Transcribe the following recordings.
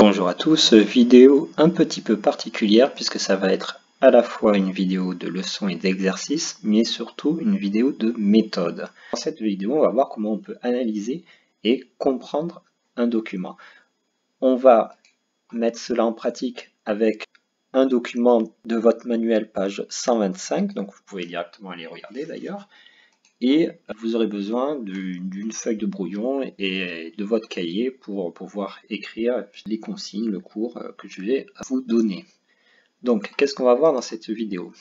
Bonjour à tous, vidéo un petit peu particulière puisque ça va être à la fois une vidéo de leçons et d'exercices, mais surtout une vidéo de méthode. Dans cette vidéo, on va voir comment on peut analyser et comprendre un document. On va mettre cela en pratique avec un document de votre manuel page 125, donc vous pouvez directement aller regarder d'ailleurs. Et vous aurez besoin d'une feuille de brouillon et de votre cahier pour pouvoir écrire les consignes, le cours que je vais vous donner. Donc, qu'est-ce qu'on va voir dans cette vidéo?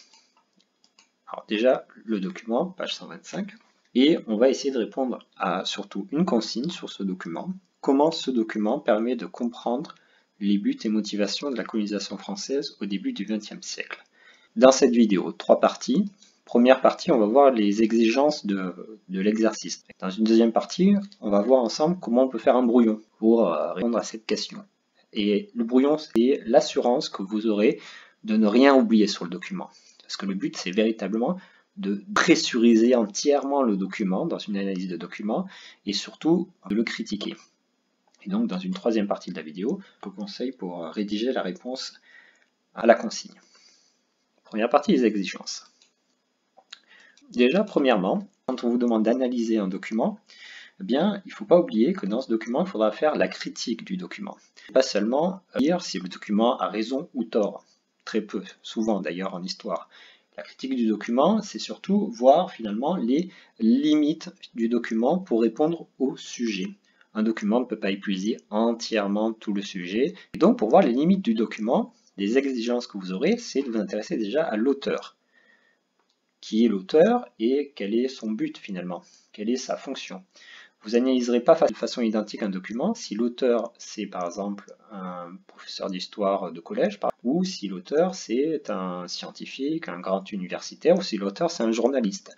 Alors déjà, le document, page 125, et on va essayer de répondre à surtout une consigne sur ce document. Comment ce document permet de comprendre les buts et motivations de la colonisation française au début du XXe siècle? Dans cette vidéo, 3 parties. Première partie, on va voir les exigences de l'exercice. Dans une deuxième partie, on va voir ensemble comment on peut faire un brouillon pour répondre à cette question. Et le brouillon, c'est l'assurance que vous aurez de ne rien oublier sur le document. Parce que le but, c'est véritablement de pressuriser entièrement le document dans une analyse de document et surtout de le critiquer. Et donc, dans une troisième partie de la vidéo, je vous conseille pour rédiger la réponse à la consigne. Première partie, les exigences. Déjà, premièrement, quand on vous demande d'analyser un document, eh bien, il ne faut pas oublier que dans ce document, il faudra faire la critique du document. Pas seulement dire si le document a raison ou tort, très peu, souvent d'ailleurs en histoire. La critique du document, c'est surtout voir finalement les limites du document pour répondre au sujet. Un document ne peut pas épuiser entièrement tout le sujet. Et donc, pour voir les limites du document, les exigences que vous aurez, c'est de vous intéresser déjà à l'auteur. Qui est l'auteur et quel est son but finalement, quelle est sa fonction. Vous n'analyserez pas de façon identique un document si l'auteur c'est par exemple un professeur d'histoire de collège ou si l'auteur c'est un scientifique, un grand universitaire ou si l'auteur c'est un journaliste.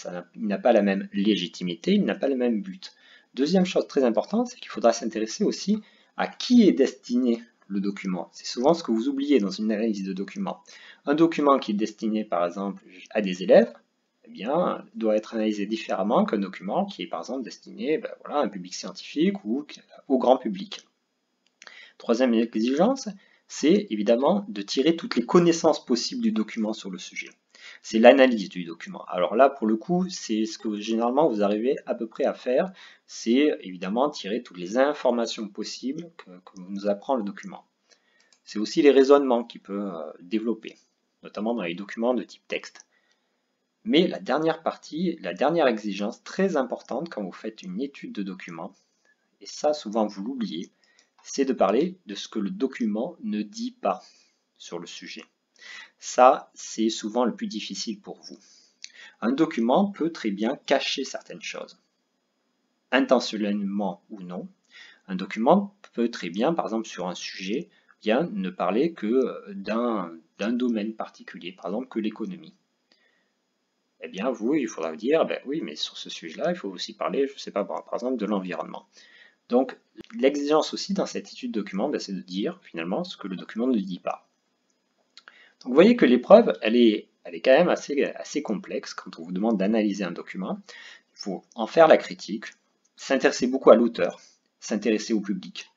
Il n'a pas la même légitimité, il n'a pas le même but. Deuxième chose très importante, c'est qu'il faudra s'intéresser aussi à qui est destiné le document. C'est souvent ce que vous oubliez dans une analyse de document. Un document qui est destiné par exemple à des élèves, eh bien, doit être analysé différemment qu'un document qui est par exemple destiné à un public scientifique ou au grand public. Troisième exigence, c'est évidemment de tirer toutes les connaissances possibles du document sur le sujet. C'est l'analyse du document. Alors là, pour le coup, c'est ce que généralement vous arrivez à peu près à faire, c'est évidemment tirer toutes les informations possibles que nous apprend le document. C'est aussi les raisonnements qu'il peut développer, notamment dans les documents de type texte. Mais la dernière partie, la dernière exigence très importante quand vous faites une étude de document, et ça souvent vous l'oubliez, c'est de parler de ce que le document ne dit pas sur le sujet. Ça, c'est souvent le plus difficile pour vous. Un document peut très bien cacher certaines choses, intentionnellement ou non. Un document peut très bien, par exemple sur un sujet, bien ne parler que d'un domaine particulier, par exemple que l'économie. Eh bien, vous, il faudra vous dire, ben oui, mais sur ce sujet-là, il faut aussi parler, je ne sais pas, par exemple, de l'environnement. Donc, l'exigence aussi dans cette étude de document, c'est de dire, finalement, ce que le document ne dit pas. Donc, vous voyez que l'épreuve, elle est quand même assez complexe quand on vous demande d'analyser un document. Il faut en faire la critique, s'intéresser beaucoup à l'auteur, s'intéresser au public.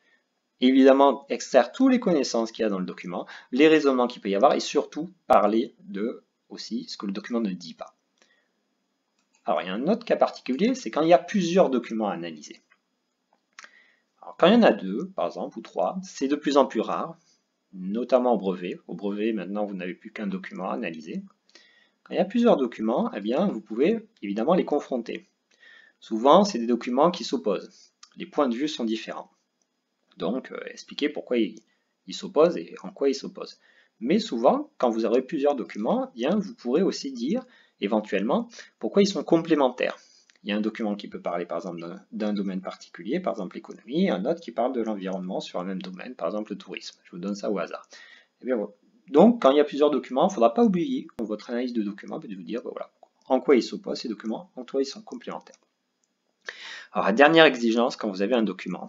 Évidemment, extraire toutes les connaissances qu'il y a dans le document, les raisonnements qu'il peut y avoir, et surtout parler de aussi ce que le document ne dit pas. Alors, il y a un autre cas particulier, c'est quand il y a plusieurs documents à analyser. Alors, quand il y en a 2, par exemple, ou 3, c'est de plus en plus rare, notamment au brevet. Au brevet, maintenant, vous n'avez plus qu'un document à analyser. Quand il y a plusieurs documents, eh bien, vous pouvez évidemment les confronter. Souvent, c'est des documents qui s'opposent. Les points de vue sont différents. Donc, expliquer pourquoi ils s'opposent et en quoi ils s'opposent. Mais souvent, quand vous aurez plusieurs documents, eh bien, vous pourrez aussi dire éventuellement pourquoi ils sont complémentaires. Il y a un document qui peut parler par exemple d'un domaine particulier, par exemple l'économie, et un autre qui parle de l'environnement sur un même domaine, par exemple le tourisme. Je vous donne ça au hasard. Et bien, voilà. Donc, quand il y a plusieurs documents, il ne faudra pas oublier dans votre analyse de documents de vous dire voilà, en quoi ils s'opposent ces documents, en quoi ils sont complémentaires. Alors, la dernière exigence quand vous avez un document,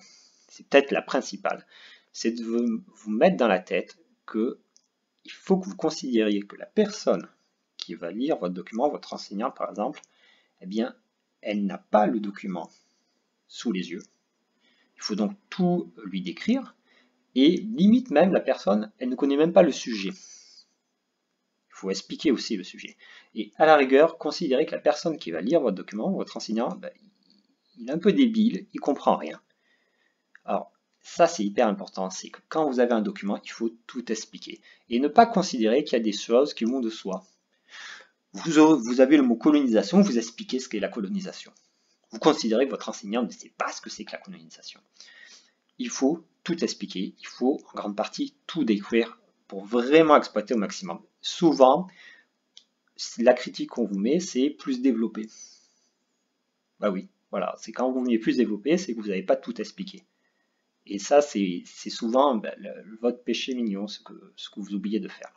c'est peut-être la principale, c'est de vous mettre dans la tête qu'il faut que vous considériez que la personne qui va lire votre document, votre enseignant par exemple, eh bien, elle n'a pas le document sous les yeux. Il faut donc tout lui décrire Et limite même, la personne, elle ne connaît même pas le sujet. Il faut expliquer aussi le sujet. Et à la rigueur, considérez que la personne qui va lire votre document, votre enseignant, ben, il est un peu débile, il comprend rien. Alors, ça c'est hyper important, c'est que quand vous avez un document, il faut tout expliquer. Et ne pas considérer qu'il y a des choses qui vont de soi. Vous avez le mot colonisation, vous expliquez ce qu'est la colonisation. Vous considérez que votre enseignant ne sait pas ce que c'est que la colonisation. Il faut tout expliquer, il faut en grande partie tout décrire pour vraiment exploiter au maximum. Souvent, la critique qu'on vous met, c'est plus développé. Bah oui, voilà, c'est quand vous venez plus développer, c'est que vous n'avez pas tout expliqué. Et ça, c'est souvent votre péché mignon, ce que vous oubliez de faire.